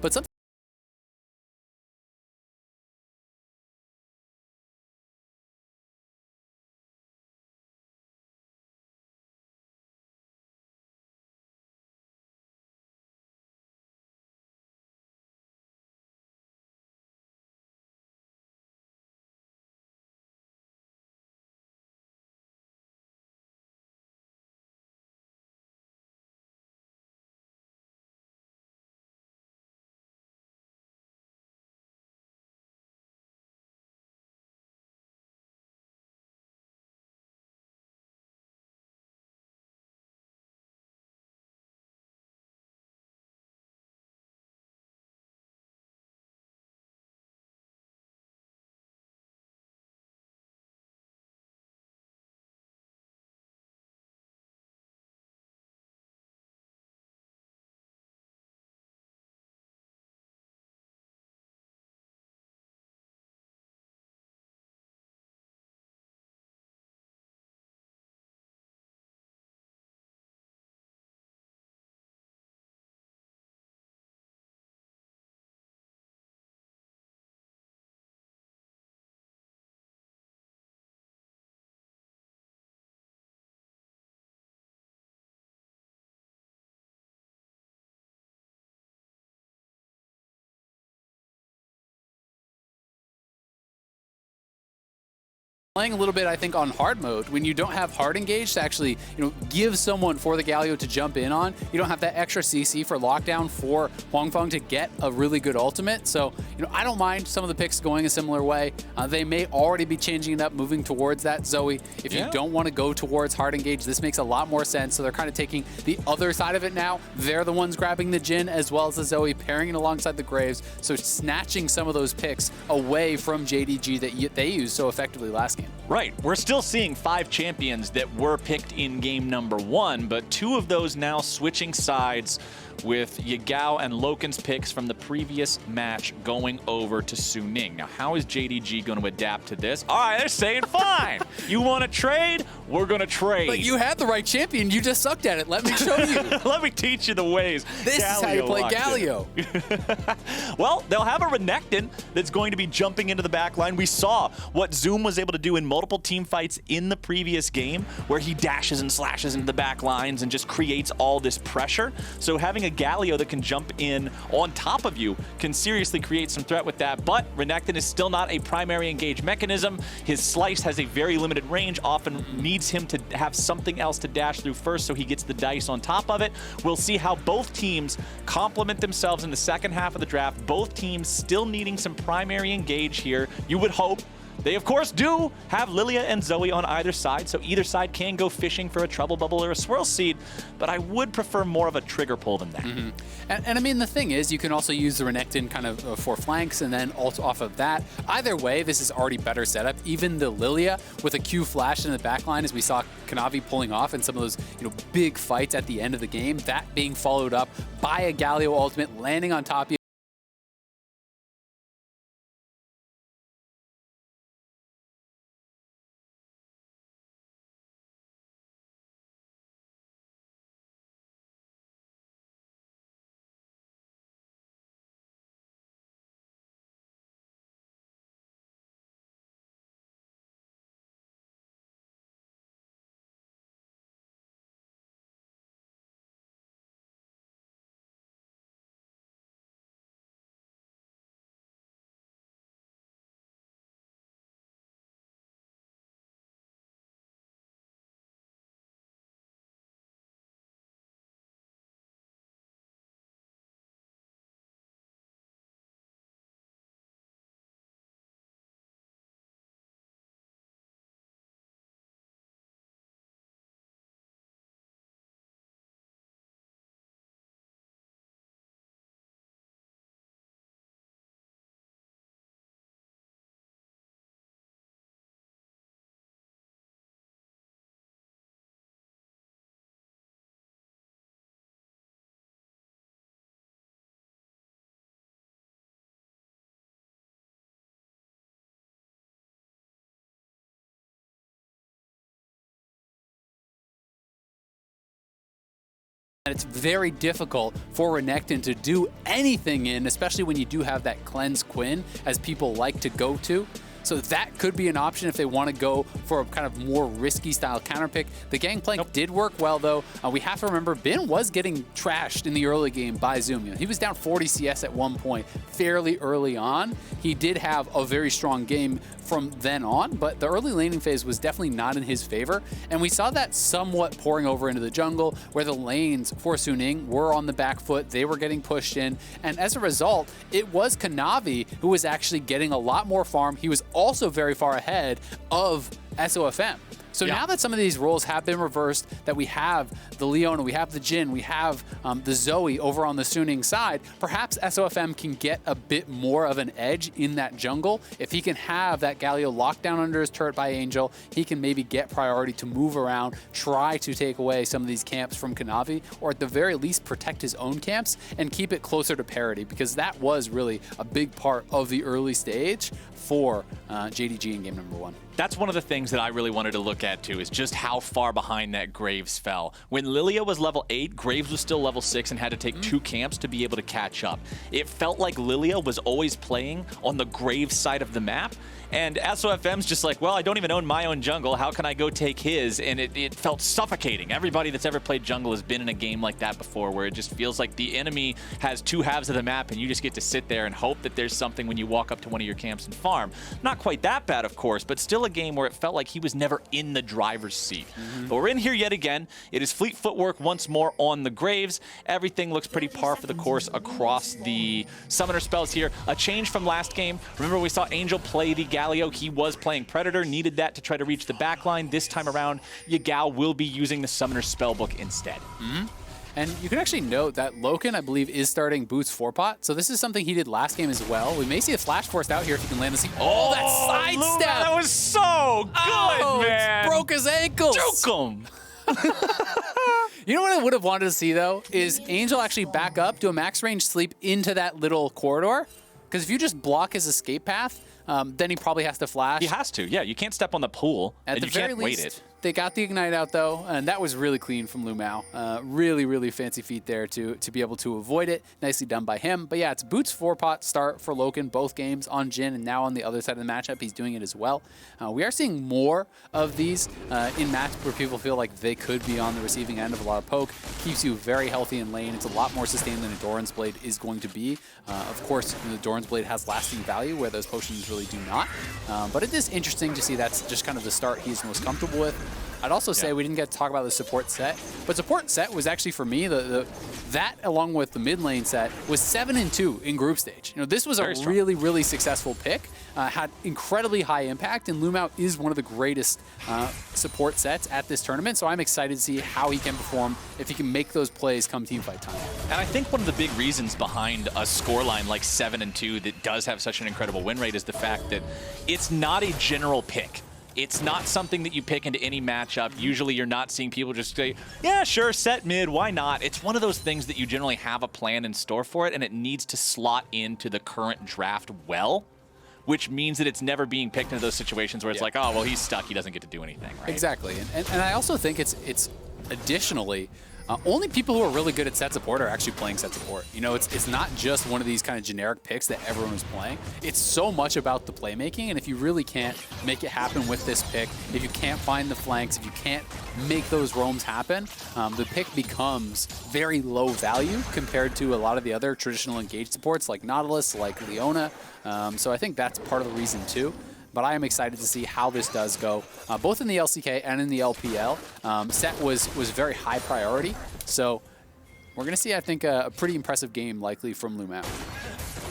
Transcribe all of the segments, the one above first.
but something playing a little bit, I think, on hard mode, when you don't have hard engage to actually, give someone for the Galio to jump in on, you don't have that extra CC for lockdown for Huang Feng to get a really good ultimate. So, I don't mind some of the picks going a similar way. They may already be changing it up, moving towards that Zoe. If you don't want to go towards hard engage, this makes a lot more sense. So they're kind of taking the other side of it now. They're the ones grabbing the Jhin as well as the Zoe, pairing it alongside the Graves. So snatching some of those picks away from JDG that they used so effectively last game. Right. We're still seeing 5 champions that were picked in game number 1, but 2 of those now switching sides with Yagao and Loken's picks from the previous match going over to Suning. Now, how is JDG going to adapt to this? All right, they're saying, fine. You want to trade? We're going to trade. But you had the right champion. You just sucked at it. Let me show you. Let me teach you the ways. This is how you play Galio. Well, they'll have a Renekton that's going to be jumping into the back line. We saw what Zoom was able to do in multiple team fights in the previous game, where he dashes and slashes into the back lines and just creates all this pressure. So having a Galio that can jump in on top of you can seriously create some threat with that, but Renekton is still not a primary engage mechanism. His slice has a very limited range, often needs him to have something else to dash through first so he gets the dice on top of it. We'll see how both teams complement themselves in the second half of the draft. Both teams still needing some primary engage here. You would hope. They, of course, do have Lilia and Zoe on either side, so either side can go fishing for a Trouble Bubble or a Swirl Seed, but I would prefer more of a trigger pull than that. And I mean, the thing is, you can also use the Renekton kind of for flanks and then ult off of that. Either way, this is already better setup. Even the Lilia with a Q flash in the backline, as we saw Kanavi pulling off in some of those big fights at the end of the game, that being followed up by a Galio ultimate landing on top of you. And it's very difficult for Renekton to do anything in, especially when you do have that Cleanse Quinn, as people like to go to. So that could be an option if they want to go for a kind of more risky style counter pick. The Gangplank did work well, though. We have to remember, Bin was getting trashed in the early game by Zoom. He was down 40 CS at one point fairly early on. He did have a very strong game from then on, but the early laning phase was definitely not in his favor. And we saw that somewhat pouring over into the jungle, where the lanes for Suning were on the back foot. They were getting pushed in. And as a result, it was Kanavi who was actually getting a lot more farm. He was also very far ahead of SOFM. So now that some of these roles have been reversed, that we have the Leona, we have the Jhin, we have the Zoe over on the Suning side, perhaps SOFM can get a bit more of an edge in that jungle. If he can have that Galio locked down under his turret by Angel, he can maybe get priority to move around, try to take away some of these camps from Kanavi, or at the very least protect his own camps and keep it closer to parity, because that was really a big part of the early stage for JDG in game number 1. That's one of the things that I really wanted to look at too, is just how far behind that Graves fell. When Lilia was level 8, Graves was still level 6 and had to take 2 camps to be able to catch up. It felt like Lilia was always playing on the Graves side of the map, and SOFM's just like, well, I don't even own my own jungle, how can I go take his? And it felt suffocating. Everybody that's ever played jungle has been in a game like that before, where it just feels like the enemy has 2 halves of the map and you just get to sit there and hope that there's something when you walk up to one of your camps and farm. Not quite that bad, of course, but still a game where it felt like he was never in the driver's seat. But we're in here yet again. It is fleet footwork once more on the Graves. Everything looks pretty par for the course across the summoner spells here. A change from last game. Remember, we saw Angel play the Galio. He was playing Predator, needed that to try to reach the backline. This time around, Yagao will be using the summoner spellbook instead. And you can actually note that Loken, I believe, is starting Boots 4-pot. So this is something he did last game as well. We may see a flash forced out here if he can land the seat. Oh, that sidestep! That was so good, man! It broke his ankles! Juke him! You know what I would have wanted to see, though, is Angel actually back up, do a max range sleep into that little corridor. Because if you just block his escape path, then he probably has to flash. He has to, yeah. You can't step on the pool, and you can't wait it. They got the Ignite out, though, and that was really clean from Lumao. Really, really fancy feat there to be able to avoid it. Nicely done by him. But yeah, it's Boots 4-pot start for Loken, both games on Jhin, and now on the other side of the matchup, he's doing it as well. We are seeing more of these in matches where people feel like they could be on the receiving end of a lot of poke. Keeps you very healthy in lane. It's a lot more sustained than a Doran's Blade is going to be. Of course, the Doran's Blade has lasting value, where those potions really do not. But it is interesting to see that's just kind of the start he's most comfortable with. I'd also say we didn't get to talk about the support set, but support set was actually, for me, that along with the mid lane set was 7-2 in group stage. You know, this was a really, really successful pick. Had incredibly high impact, and Lumao is one of the greatest support sets at this tournament. So I'm excited to see how he can perform if he can make those plays come teamfight time. And I think one of the big reasons behind a scoreline like 7-2 that does have such an incredible win rate is the fact that it's not a general pick. It's not something that you pick into any matchup. Usually you're not seeing people just say, yeah, sure, set mid, why not? It's one of those things that you generally have a plan in store for it, and it needs to slot into the current draft well, which means that it's never being picked into those situations where it's like, oh, well, he's stuck, he doesn't get to do anything, right? Exactly, and I also think it's additionally, only people who are really good at set support are actually playing set support. You know, it's not just one of these kind of generic picks that everyone is playing. It's so much about the playmaking, and if you really can't make it happen with this pick, if you can't find the flanks, if you can't make those roams happen, the pick becomes very low value compared to a lot of the other traditional engaged supports like Nautilus, like Leona. So I think that's part of the reason too. But I am excited to see how this does go, both in the LCK and in the LPL. Set was very high priority, so we're going to see, I think, a pretty impressive game likely from Lumao.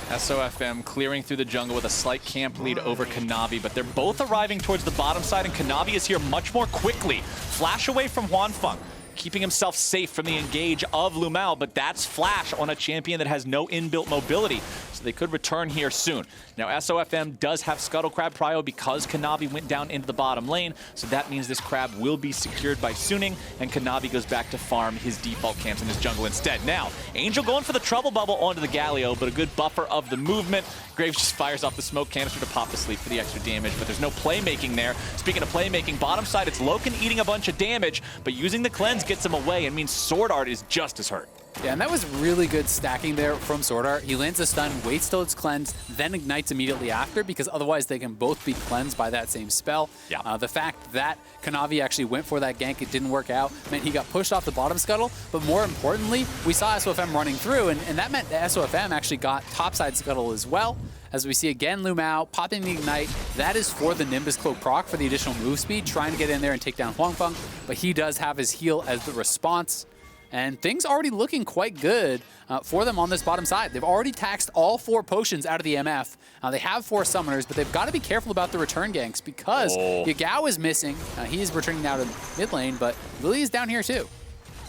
SOFM clearing through the jungle with a slight camp lead over Kanavi, but they're both arriving towards the bottom side, and Kanavi is here much more quickly. Flash away from Huanfeng, keeping himself safe from the engage of Lumao, but that's Flash on a champion that has no inbuilt mobility. so they could return here soon. Now, SOFM does have Scuttle Crab Prio because Kanavi went down into the bottom lane, so that means this crab will be secured by Suning, and Kanavi goes back to farm his default camps in his jungle instead. Now, Angel going for the trouble bubble onto the Galio, but a good buffer of the movement. Graves just fires off the smoke canister to pop the sleep for the extra damage, but there's no playmaking there. Speaking of playmaking, bottom side, it's Loken eating a bunch of damage, but using the cleanse gets him away and means Sword Art is just as hurt. Yeah, and that was really good stacking there from Sword Art. He lands a stun, waits till it's cleansed, then ignites immediately after, because otherwise they can both be cleansed by that same spell. Yeah. The fact that Kanavi actually went for that gank, it didn't work out, meant he got pushed off the bottom scuttle, but more importantly, we saw SOFM running through, and that meant that SOFM actually got topside scuttle as well. As we see again, Lumao popping the Ignite. That is for the Nimbus Cloak proc for the additional move speed, trying to get in there and take down Huangfeng, but he does have his heal as the response. And things already looking quite good for them on this bottom side. They've already taxed all 4 potions out of the MF. They have 4 summoners, but they've got to be careful about the return ganks because Yagao is missing. He is returning now to mid lane, but Lily is down here too.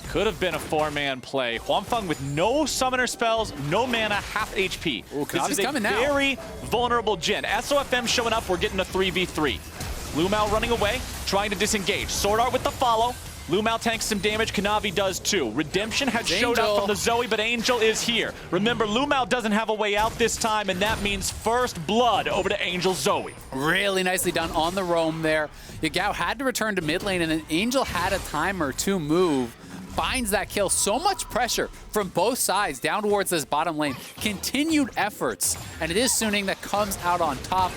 Could have been a 4-man play. Huangfeng with no summoner spells, no mana, half HP. Ooh, this is a very vulnerable Jhin. SOFM showing up, we're getting a 3v3. Lumao running away, trying to disengage. Sword Art with the follow. Lumao tanks some damage, Kanavi does too. Redemption had showed up from the Zoe, but Angel is here. Remember, Lumao doesn't have a way out this time, and that means first blood over to Angel Zoe. Really nicely done on the roam there. Yagao had to return to mid lane, and then Angel had a timer to move. Finds that kill. So much pressure from both sides down towards this bottom lane. Continued efforts, and it is Suning that comes out on top.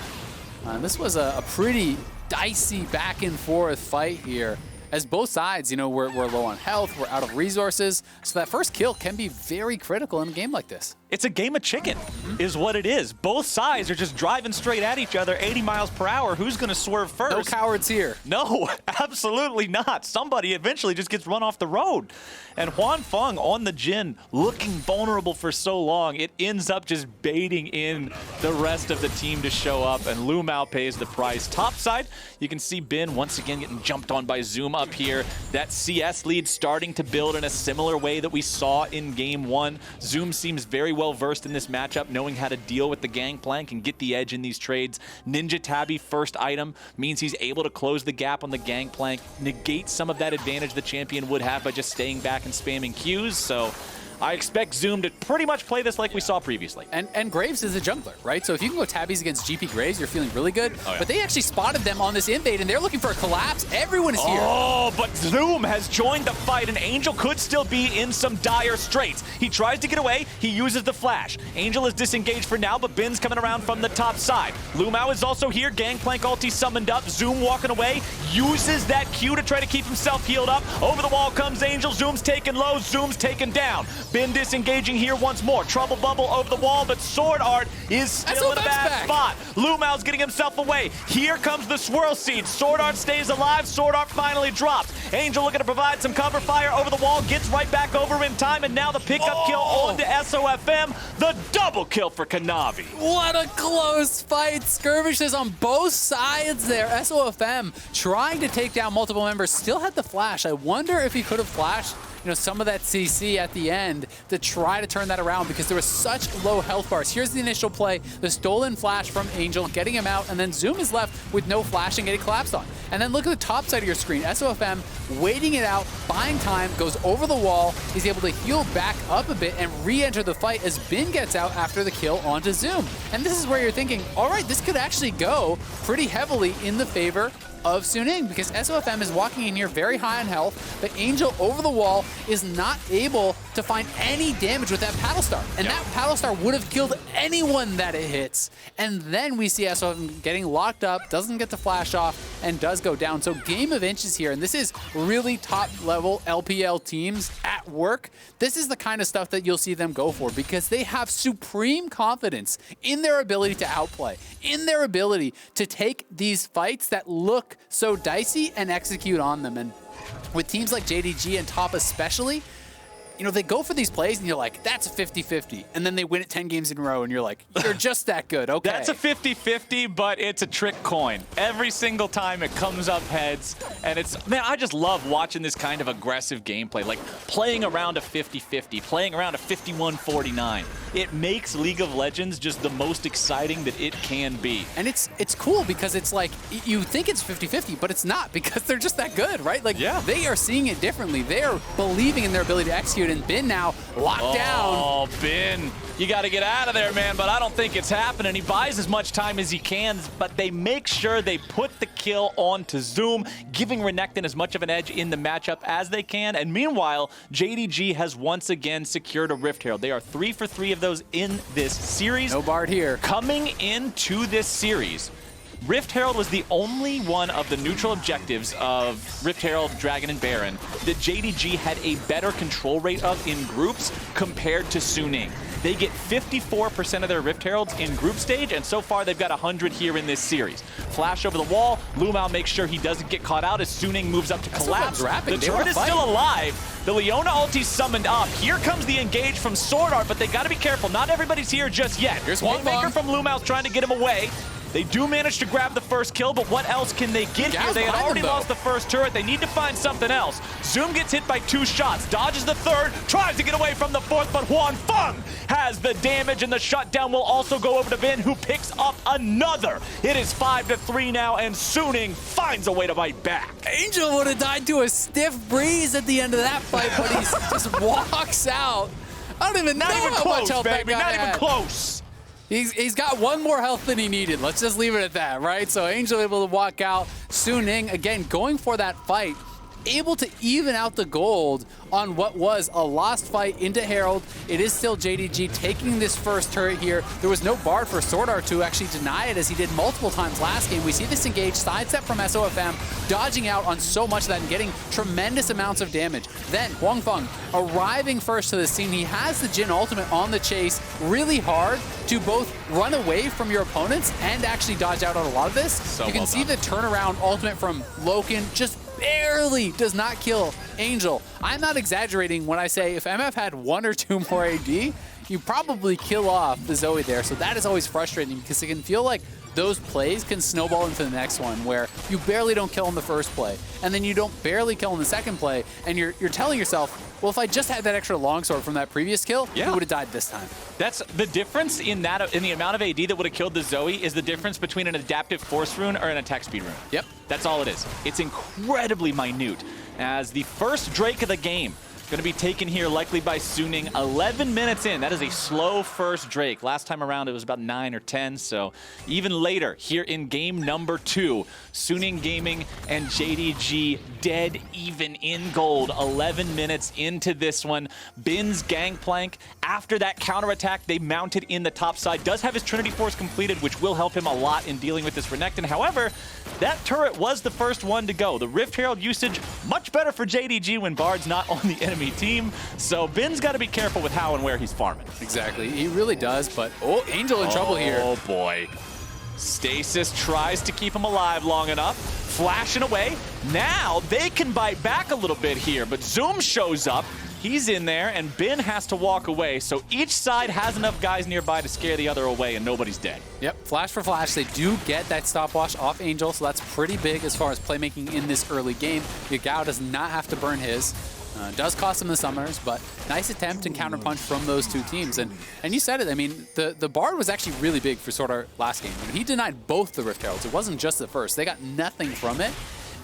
This was a pretty dicey back and forth fight here, as both sides, we're low on health, we're out of resources, so that first kill can be very critical in a game like this. It's a game of chicken, is what it is. Both sides are just driving straight at each other, 80 miles per hour. Who's going to swerve first? No cowards here. No, absolutely not. Somebody eventually just gets run off the road. And Huangfeng on the Jhin, looking vulnerable for so long, it ends up just baiting in the rest of the team to show up, and Lumao pays the price. Top side, you can see Bin once again getting jumped on by Zoom up here. That CS lead starting to build in a similar way that we saw in Game 1. Zoom seems very well versed in this matchup, knowing how to deal with the gangplank and get the edge in these trades. Ninja Tabby first item means he's able to close the gap on the gangplank, negate some of that advantage the champion would have by just staying back and spamming Qs. So I expect Zoom to pretty much play this like we saw previously. And Graves is a jungler, right? So if you can go tabbies against GP Graves, you're feeling really good. Oh, yeah. But they actually spotted them on this invade, and they're looking for a collapse. Everyone is here. Oh, but Zoom has joined the fight, and Angel could still be in some dire straits. He tries to get away. He uses the flash. Angel is disengaged for now, but Bin's coming around from the top side. Lumao is also here. Gangplank ulti summoned up. Zoom walking away. Uses that Q to try to keep himself healed up. Over the wall comes Angel. Zoom's taken low. Zoom's taken down. Bin disengaging here once more. Trouble bubble over the wall, but Sword Art is still in a bad spot. Lumao's getting himself away. Here comes the Swirl Seed. Sword Art stays alive. Sword Art finally drops. Angel looking to provide some cover fire over the wall. Gets right back over in time, and now the pickup kill onto SOFM. The double kill for Kanavi. What a close fight. Skirmishes on both sides there. SOFM trying to take down multiple members. Still had the flash. I wonder if he could have flashed some of that CC at the end to try to turn that around, because there was such low health bars. Here's the initial play, the stolen flash from Angel, getting him out, and then Zoom is left with no flash and getting collapsed on. And then look at the top side of your screen. SOFM waiting it out, buying time, goes over the wall. He's able to heal back up a bit and re-enter the fight as Bin gets out after the kill onto Zoom. And this is where you're thinking, all right, this could actually go pretty heavily in the favor of Suning, because SOFM is walking in here very high on health, but Angel over the wall is not able to find any damage with that Paddle Star. And that Paddle Star would have killed anyone that it hits. And then we see SOFM getting locked up, doesn't get the flash off, and does go down. So game of inches here, and this is really top level LPL teams at work. This is the kind of stuff that you'll see them go for, because they have supreme confidence in their ability to outplay, in their ability to take these fights that look so dicey and execute on them. And with teams like JDG and Top especially, you know, they go for these plays and you're like, that's a 50-50. And then they win it 10 games in a row and you're like, you're just that good. Okay. That's a 50-50, but it's a trick coin. Every single time it comes up heads. And it's, man, I just love watching this kind of aggressive gameplay. Like playing around a 50-50, playing around a 51-49. It makes League of Legends just the most exciting that it can be. And it's cool because it's like, you think it's 50-50, but it's not because they're just that good, right? Like, they are seeing it differently. They are believing in their ability to execute, and Bin now locked down. Oh, Bin, you got to get out of there, man, but I don't think it's happening. He buys as much time as he can, but they make sure they put the kill onto Zoom, giving Renekton as much of an edge in the matchup as they can. And meanwhile, JDG has once again secured a Rift Herald. They are 3 for 3 of those in this series. No Bard here. Coming into this series, Rift Herald was the only one of the neutral objectives of Rift Herald, Dragon, and Baron that JDG had a better control rate of in groups compared to Suning. They get 54% of their Rift Heralds in group stage, and so far they've got 100 here in this series. Flash over the wall, Lumao makes sure he doesn't get caught out as Suning moves up to collapse. The turret is still alive. The Leona ulti summoned up. Here comes the engage from Sword Art, but they gotta be careful. Not everybody's here just yet. Here's Waymaker from Lumao's trying to get him away. They do manage to grab the first kill, but what else can they get here? They had already lost the first turret. They need to find something else. Zoom gets hit by 2 shots, dodges the third, tries to get away from the fourth, but Huan Feng has the damage, and the shutdown will also go over to Bin, who picks up another. It is 5 to 3 now, and Suning finds a way to bite back. Angel would have died to a stiff breeze at the end of that fight, but he just walks out. I don't even know how much health that guy had. Not even close. He's got one more health than he needed. Let's just leave it at that, right? So Angel able to walk out. Suning, again, going for that fight, able to even out the gold on what was a lost fight into Herald. It is still JDG taking this first turret here. There was no Bard for Sword Art to actually deny it as he did multiple times last game. We see this engage, sidestep from SOFM, dodging out on so much of that and getting tremendous amounts of damage. Then Huang Feng arriving first to the scene. He has the Jhin ultimate on the chase, really hard to both run away from your opponents and actually dodge out on a lot of this. You can see the turnaround ultimate from Loken just barely does not kill Angel. I'm not exaggerating when I say if MF had 1 or 2 more AD, you probably kill off the Zoe there. So that is always frustrating because it can feel like those plays can snowball into the next one where you barely don't kill in the first play and then you don't barely kill in the second play and you're telling yourself, well, if I just had that extra longsword from that previous kill, he would have died this time. That's the difference in the amount of AD that would have killed the Zoe is the difference between an adaptive force rune or an attack speed rune. Yep. That's all it is. It's incredibly minute. As the first Drake of the game, going to be taken here likely by Suning 11 minutes in. That is a slow first Drake. Last time around it was about 9 or 10, so even later here in game number 2, Suning Gaming and JDG dead even in gold 11 minutes into this one. Bin's Gangplank, after that counterattack they mounted in the top side, does have his Trinity Force completed, which will help him a lot in dealing with this Renekton. However, that turret was the first one to go. The Rift Herald usage, much better for JDG when Bard's not on the enemy team. So Bin's got to be careful with how and where he's farming. Exactly, he really does, but Angel in trouble here. Oh boy. Stasis tries to keep him alive long enough, flashing away. Now they can bite back a little bit here, but Zoom shows up. He's in there, and Bin has to walk away, so each side has enough guys nearby to scare the other away, and nobody's dead. Yep, flash for flash. They do get that stopwatch off Angel, so that's pretty big as far as playmaking in this early game. Yagao does not have to burn his. Does cost him the summoners, but nice attempt and counterpunch from those two teams. And you said it, I mean, the Bard was actually really big for Sword Art last game. He denied both the Rift Heralds. It wasn't just the first. They got nothing from it.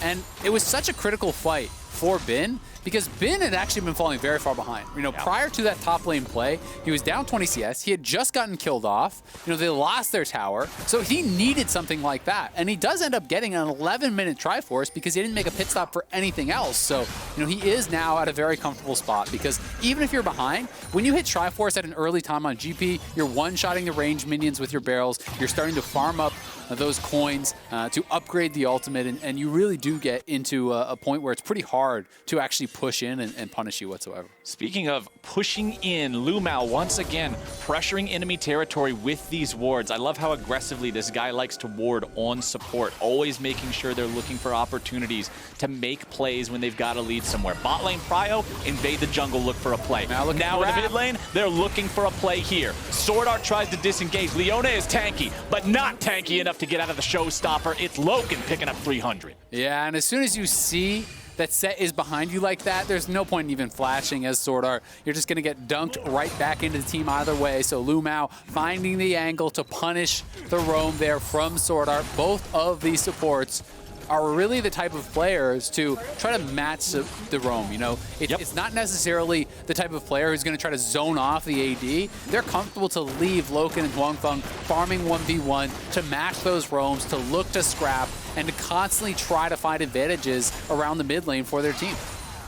And it was such a critical fight for Bin because Bin had actually been falling very far behind. You know, prior to that top lane play, he was down 20 CS. He had just gotten killed off. You know, they lost their tower. So he needed something like that. And he does end up getting an 11-minute Triforce because he didn't make a pit stop for anything else. So, you know, he is now at a very comfortable spot because even if you're behind, when you hit Triforce at an early time on GP, you're one-shotting the range minions with your barrels. You're starting to farm up those coins to upgrade the ultimate. And you really do get into a point where it's pretty hard hard to actually push in and punish you whatsoever. Speaking of pushing in, Lumao once again pressuring enemy territory with these wards. I love how aggressively this guy likes to ward on support, always making sure they're looking for opportunities to make plays when they've got to lead somewhere. Bot lane Prio, invade the jungle, look for a play. Now in the mid lane, they're looking for a play here. Sword Art tries to disengage. Leona is tanky, but not tanky enough to get out of the showstopper. It's Loken picking up 300. Yeah, and as soon as you see that Set is behind you like that, there's no point in even flashing as Sword Art. You're just going to get dunked right back into the team either way. So Lumao finding the angle to punish the roam there from Sword Art. Both of these supports are really the type of players to try to match the roam. You know, it's not necessarily the type of player who's going to try to zone off the AD. They're comfortable to leave Loken and Huangfeng farming 1v1 to match those roams, to look to scrap, and to constantly try to find advantages around the mid lane for their team.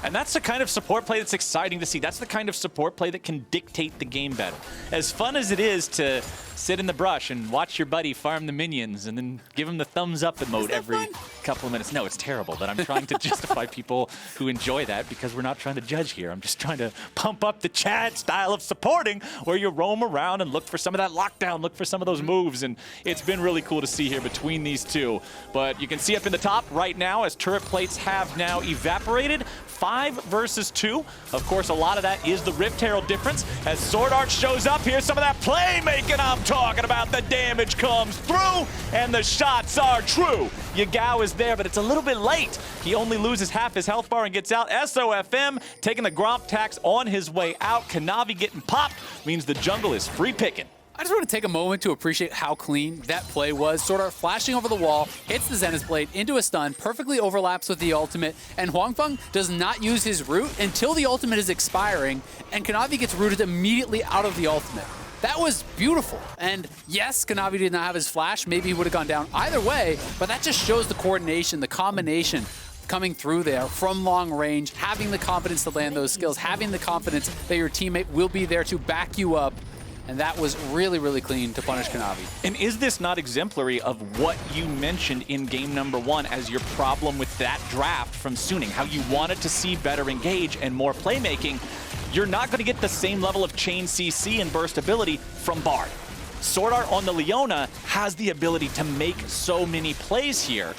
And that's the kind of support play that's exciting to see. That's the kind of support play that can dictate the game better. As fun as it is to sit in the brush and watch your buddy farm the minions and then give him the thumbs up emote every couple of minutes. No, it's terrible, but I'm trying to justify people who enjoy that because we're not trying to judge here. I'm just trying to pump up the Chad style of supporting where you roam around and look for some of that lockdown, look for some of those moves, and it's been really cool to see here between these two. But you can see up in the top right now as turret plates have now evaporated. 5 versus 2. Of course, a lot of that is the Rift Herald difference. As Sword Art shows up, here's some of that playmaking I'm talking about. The damage comes through, and the shots are true. Yagao is there, but it's a little bit late. He only loses half his health bar and gets out. SOFM taking the Gromp tax on his way out. Kanavi getting popped means the jungle is free picking. I just want to take a moment to appreciate how clean that play was. Sword Art flashing over the wall, hits the Zenith Blade into a stun, perfectly overlaps with the ultimate, and Huangfeng does not use his root until the ultimate is expiring, and Kanavi gets rooted immediately out of the ultimate. That was beautiful. And yes, Kanavi did not have his flash. Maybe he would have gone down either way, but that just shows the coordination, the combination coming through there from long range, having the confidence to land those skills, having the confidence that your teammate will be there to back you up. And that was really, really clean to punish Kanavi. And is this not exemplary of what you mentioned in game number 1 as your problem with that draft from Suning? How you wanted to see better engage and more playmaking. You're not going to get the same level of chain CC and burst ability from Bard. Sword Art on the Leona has the ability to make so many plays here.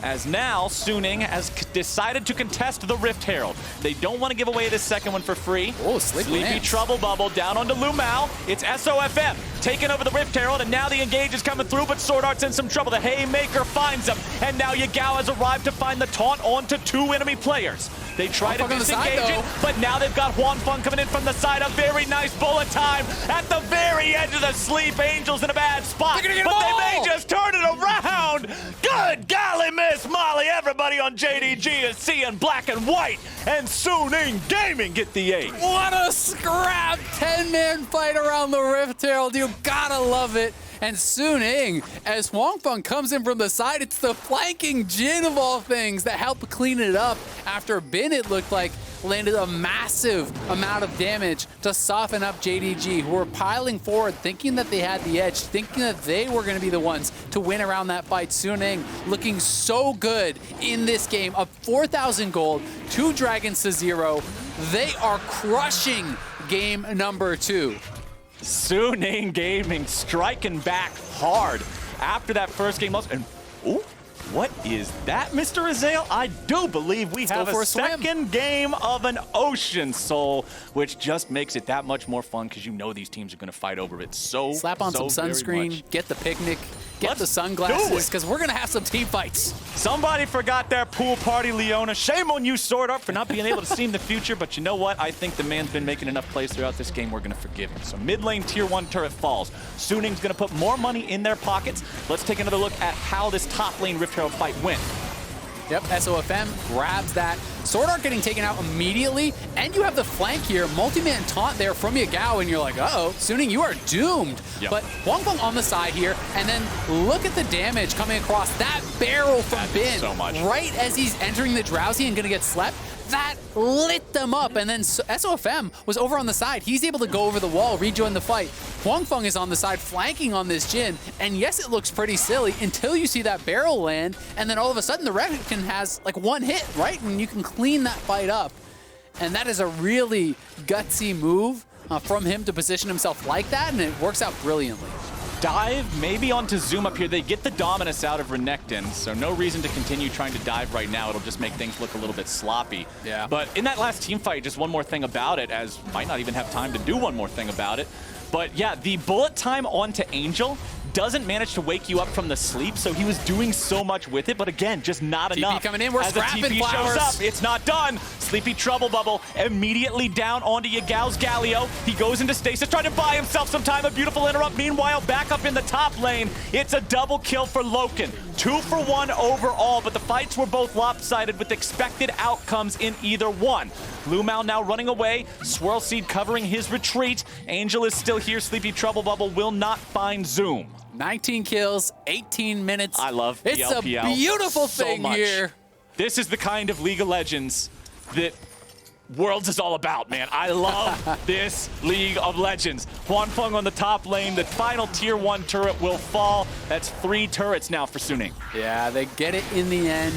As now, Suning has decided to contest the Rift Herald. They don't want to give away this second one for free. Oh, Sleepy Trouble Bubble down onto Lumao. It's SOFM taking over the Rift Herald, and now the engage is coming through, but Sword Art's in some trouble. The Haymaker finds him, and now Yagao has arrived to find the taunt onto 2 enemy players. They try to disengage it, but now they've got Huangfeng coming in from the side. A very nice bullet time at the very edge of the sleep. Angels in a bad spot, but they may just turn it around. Good golly, Miss Molly. Everybody on JDG is seeing black and white, and Suning Gaming get the 8. What a scrap! 10-man fight around the Rift Herald. You gotta love it. And Suning, as Huangfeng comes in from the side, it's the flanking Jin of all things that helped clean it up after Bin, it looked like, landed a massive amount of damage to soften up JDG, who were piling forward, thinking that they had the edge, thinking that they were going to be the ones to win around that fight. Suning looking so good in this game, up 4,000 gold, 2 dragons to 0. They are crushing game number 2. Suning Gaming striking back hard after that first game loss. And ooh, what is that, Mr. Azael? I do believe we have a second game of an Ocean Soul, which just makes it that much more fun because you know these teams are going to fight over it so Slap on some sunscreen, get the picnic, get the sunglasses, because we're going to have some team fights. Somebody forgot their pool party, Leona. Shame on you, Sword Art, for not being able to see in the future, but you know what? I think the man's been making enough plays throughout this game. We're going to forgive him. So mid lane tier 1 turret falls. Suning's going to put more money in their pockets. Let's take another look at how this top lane Rift Herald fight went. Yep, SOFM grabs that. Sword Art getting taken out immediately, and you have the flank here, multi-man taunt there from Yagao, and you're like, uh-oh, Suning, you are doomed. Yep. But Huangfeng on the side here, and then look at the damage coming across that barrel from Bin. So much. Right as he's entering the Drowsy and gonna get slept, that lit them up. And then SOFM was over on the side. He's able to go over the wall, rejoin the fight. Huangfeng is on the side flanking on this Jhin. And yes, it looks pretty silly until you see that barrel land. And then all of a sudden the Renekton has like one hit, right? And you can clean that fight up. And that is a really gutsy move from him to position himself like that. And it works out brilliantly. Dive maybe onto Zoom up here. They get the Dominus out of Renekton, so no reason to continue trying to dive right now. It'll just make things look a little bit sloppy. Yeah. But in that last team fight, just one more thing about it, as might not even have time to do one more thing about it. But yeah, the bullet time onto Angel doesn't manage to wake you up from the sleep, so he was doing so much with it, but again, just not enough. coming in, we're As the scrapping TP flowers. shows up, it's not done. Sleepy Trouble Bubble immediately down onto Yagao's Galio. He goes into stasis, trying to buy himself some time. A beautiful interrupt. Meanwhile, back up in the top lane, it's a double kill for Loken. 2 for 1 overall, but the fights were both lopsided with expected outcomes in either one. Lumao now running away, Swirl Seed covering his retreat. Angel is still here. Sleepy Trouble Bubble will not find Zoom. 19 kills, 18 minutes. I love it's PLPL a beautiful so thing much. here. This is the kind of League of Legends that Worlds is all about, man. I love this League of Legends. Huangfeng on the top lane. The final tier 1 turret will fall. That's 3 turrets now for Suning. Yeah, they get it in the end.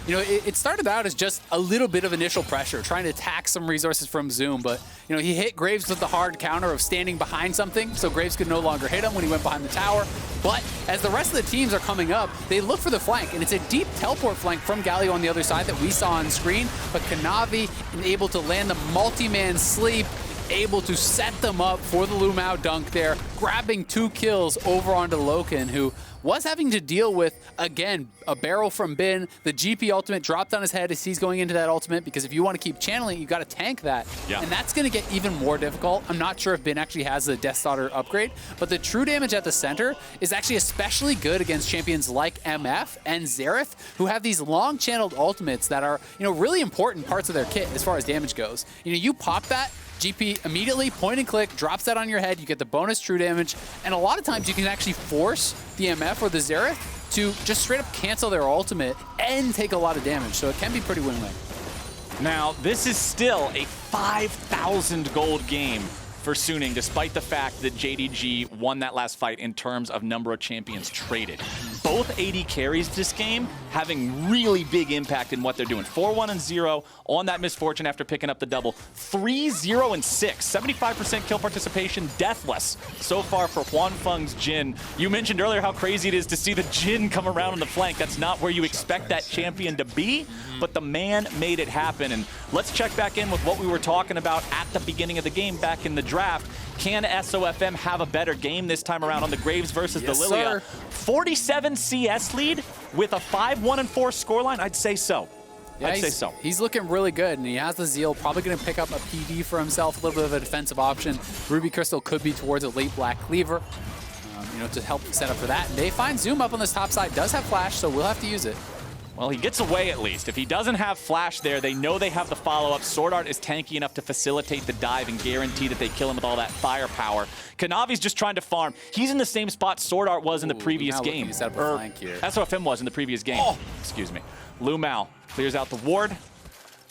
You know, it started out as just a little bit of initial pressure, trying to attack some resources from Zoom, but, you know, he hit Graves with the hard counter of standing behind something, so Graves could no longer hit him when he went behind the tower. But as the rest of the teams are coming up, they look for the flank, and it's a deep teleport flank from Galio on the other side that we saw on screen, but Kanavi able to land the multi-man sleep, able to set them up for the Lumao dunk there, grabbing 2 kills over onto Loken, who was having to deal with, again, a barrel from Bin. The GP ultimate dropped on his head as he's going into that ultimate, because if you want to keep channeling, you got to tank that. Yeah. And that's going to get even more difficult. I'm not sure if Bin actually has the Death Starter upgrade, but the true damage at the center is actually especially good against champions like MF and Xerath, who have these long-channeled ultimates that are, you know, really important parts of their kit as far as damage goes. You know, you pop that, GP immediately point and click, drops that on your head, you get the bonus true damage, and a lot of times you can actually force the MF or the Xerath to just straight up cancel their ultimate and take a lot of damage, so it can be pretty win-win. Now, this is still a 5,000 gold game for Suning, despite the fact that JDG won that last fight in terms of number of champions traded. Both AD carries this game having really big impact in what they're doing. 4-1-0 on that misfortune after picking up the double. 3-0-6, 75% kill participation, deathless so far for Huangfeng's Jhin. You mentioned earlier how crazy it is to see the Jhin come around on the flank. That's not where you expect that champion to be, but the man made it happen. And let's check back in with what we were talking about at the beginning of the game back in the draft. Can SOFM have a better game this time around on the Graves versus the Lilia? 47 CS lead with a 5-1-4 scoreline? I'd say so. Yeah, I'd say so. He's looking really good, and he has the Zeal, probably going to pick up a PD for himself, a little bit of a defensive option. Ruby Crystal could be towards a late Black Cleaver, you know, to help set up for that. And they find Zoom up on this top side, does have Flash, so we'll have to use it. Well, he gets away at least. If he doesn't have Flash there, they know they have the follow-up. Sword Art is tanky enough to facilitate the dive and guarantee that they kill him with all that firepower. Kanavi's just trying to farm. He's in the same spot Sword Art was in the previous game. Set up a flank here. SOFM was in the previous game. Oh. Excuse me. Lumao clears out the ward.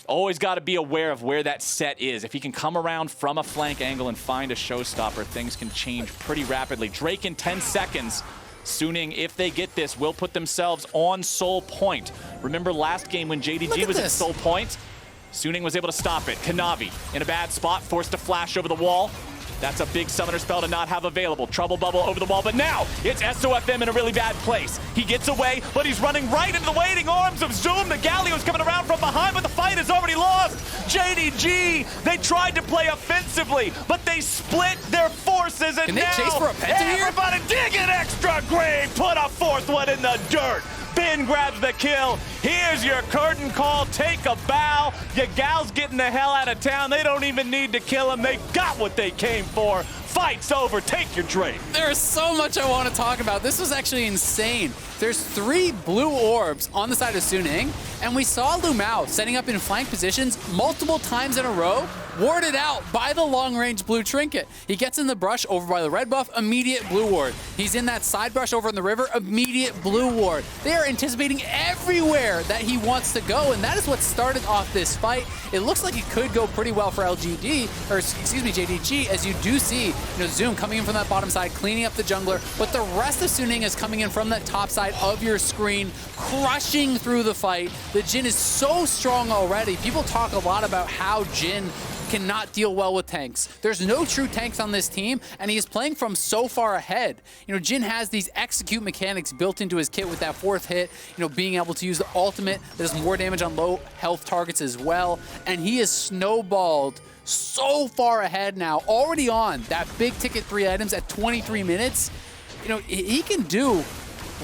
Always got to be aware of where that set is. If he can come around from a flank angle and find a showstopper, things can change pretty rapidly. Drake in 10 seconds. Suning, if they get this, will put themselves on Soul Point. Remember last game when JDG was at Soul Point? Suning was able to stop it. Kanavi in a bad spot, forced to flash over the wall. That's a big summoner spell to not have available. Trouble Bubble over the wall, but now it's SOFM in a really bad place. He gets away, but he's running right into the waiting arms of Zoom. The Galio's coming around from behind, but the fight is already lost. JDG, they tried to play offensively, but they split their forces, and Can they chase for a penta here? Everybody dig an extra grave, put a 4th one in the dirt. Bin grabs the kill. Here's your curtain call. Take a bow. Your gal's getting the hell out of town. They don't even need to kill him. They got what they came for. Fight's over. Take your drink. There is so much I want to talk about. This was actually insane. There's 3 blue orbs on the side of Suning, and we saw Lumao setting up in flank positions multiple times in a row warded out by the long-range blue trinket. He gets in the brush over by the red buff, immediate blue ward. He's in that side brush over in the river, immediate blue ward. They are anticipating everywhere that he wants to go, and that is what started off this fight. It looks like it could go pretty well for LGD, or excuse me, JDG, as you do see, Zoom coming in from that bottom side, cleaning up the jungler, but the rest of Suning is coming in from that top side of your screen, crushing through the fight. The Jhin is so strong already. People talk a lot about how Jhin cannot deal well with tanks. There's no true tanks on this team, and he is playing from so far ahead. Jhin has these execute mechanics built into his kit with that 4th hit, being able to use the ultimate that does more damage on low health targets as well, and he is snowballed so far ahead now, already on that big ticket 3 items at 23 minutes. He can do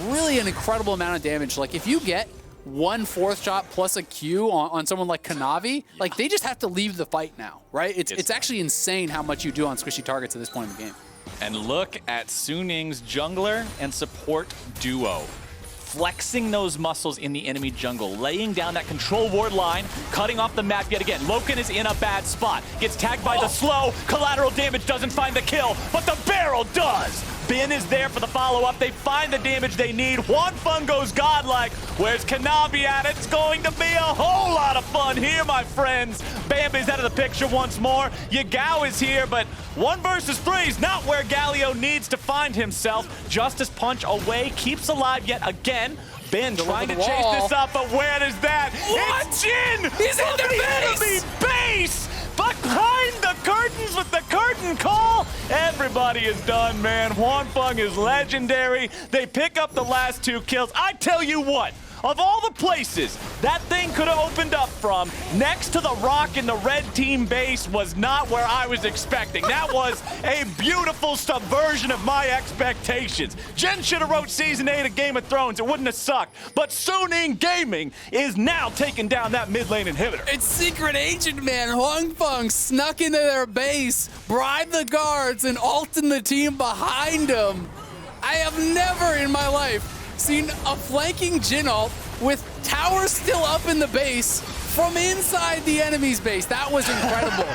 really an incredible amount of damage. Like, if you get 1 4th shot plus a Q on someone like Kanavi, like, they just have to leave the fight now, right? It's actually insane how much you do on squishy targets at this point in the game. And look at Suning's jungler and support duo. Flexing those muscles in the enemy jungle, laying down that control ward line, cutting off the map yet again. Loken is in a bad spot. Gets tagged by the slow. Collateral damage doesn't find the kill, but the barrel does. Ben is there for the follow-up. They find the damage they need. Hwanfeng goes godlike. Where's Kanavi at? It's going to be a whole lot of fun here, my friends. Bambi's out of the picture once more. Yagao is here, but 1 versus 3 is not where Galio needs to find himself. Justice Punch away, keeps alive yet again. Ben trying to chase this up, but where is that? What? It's Jhin! He's in the base! Enemy base! Behind the curtains with the curtain call. Everybody is done, man. Hwanfeng is legendary. They pick up the last 2 kills. I tell you what, of all the places that thing could have opened up from, next to the rock in the red team base was not where I was expecting. That was a beautiful subversion of my expectations. Jen should have wrote Season 8 of Game of Thrones. It wouldn't have sucked. But Suning Gaming is now taking down that mid lane inhibitor. It's Secret Agent, man. Hwanfeng snuck into their base, bribed the guards, and ulted the team behind him. I have never in my life seen a flanking Jhin ult with towers still up in the base from inside the enemy's base. That was incredible.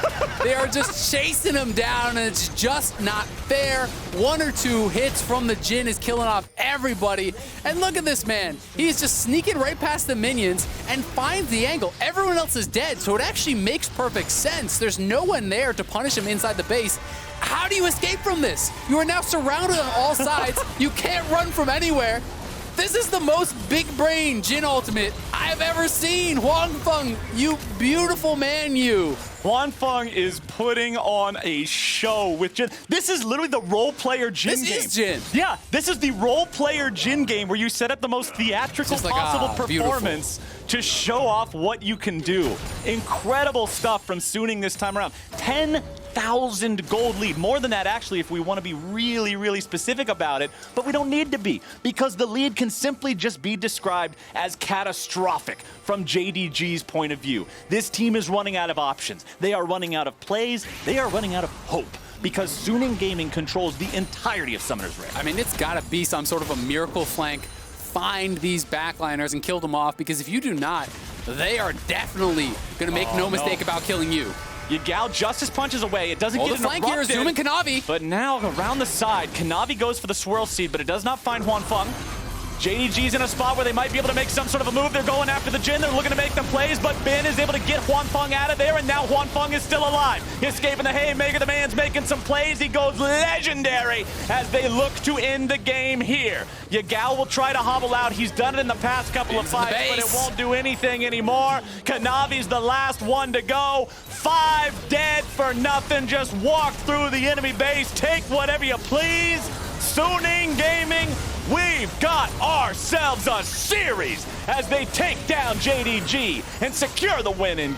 They are just chasing him down, and it's just not fair. 1 or 2 hits from the Jhin is killing off everybody. And look at this man. He's just sneaking right past the minions and finds the angle. Everyone else is dead, so it actually makes perfect sense. There's no one there to punish him inside the base. How do you escape from this? You are now surrounded on all sides. You can't run from anywhere. This is the most big brain Jhin ultimate I've ever seen. Hwanfeng, you beautiful man, you. Hwanfeng is putting on a show with Jhin. This is literally the role player Jhin game. This is Jhin. Yeah, this is the role player Jhin game where you set up the most theatrical like, possible performance beautiful. to show off what you can do. Incredible stuff from Suning this time around. 10,000 gold lead. More than that, actually, if we want to be really, really specific about it. But we don't need to be, because the lead can simply just be described as catastrophic from JDG's point of view. This team is running out of options. They are running out of plays. They are running out of hope, because Suning Gaming controls the entirety of Summoner's Rift. I mean, it's got to be some sort of a miracle flank. Find these backliners and kill them off, because if you do not, they are definitely going to make no mistake about killing you. Yagao Justice punches away. It doesn't get the flank here is Zoom and Kanavi. But now around the side, Kanavi goes for the swirl seed, but it does not find Hwanfeng. JDG's in a spot where they might be able to make some sort of a move. They're going after the Jhin. They're looking to make them plays, but Ben is able to get Hwanfeng out of there, and now Hwanfeng is still alive. Escaping the haymaker. The man's making some plays. He goes legendary as they look to end the game here. Yagao will try to hobble out. He's done it in the past couple of fights, but it won't do anything anymore. Kanavi's the last one to go. 5 dead for nothing. Just walk through the enemy base. Take whatever you please. Suning Gaming, we've got ourselves a series as they take down JDG and secure the win in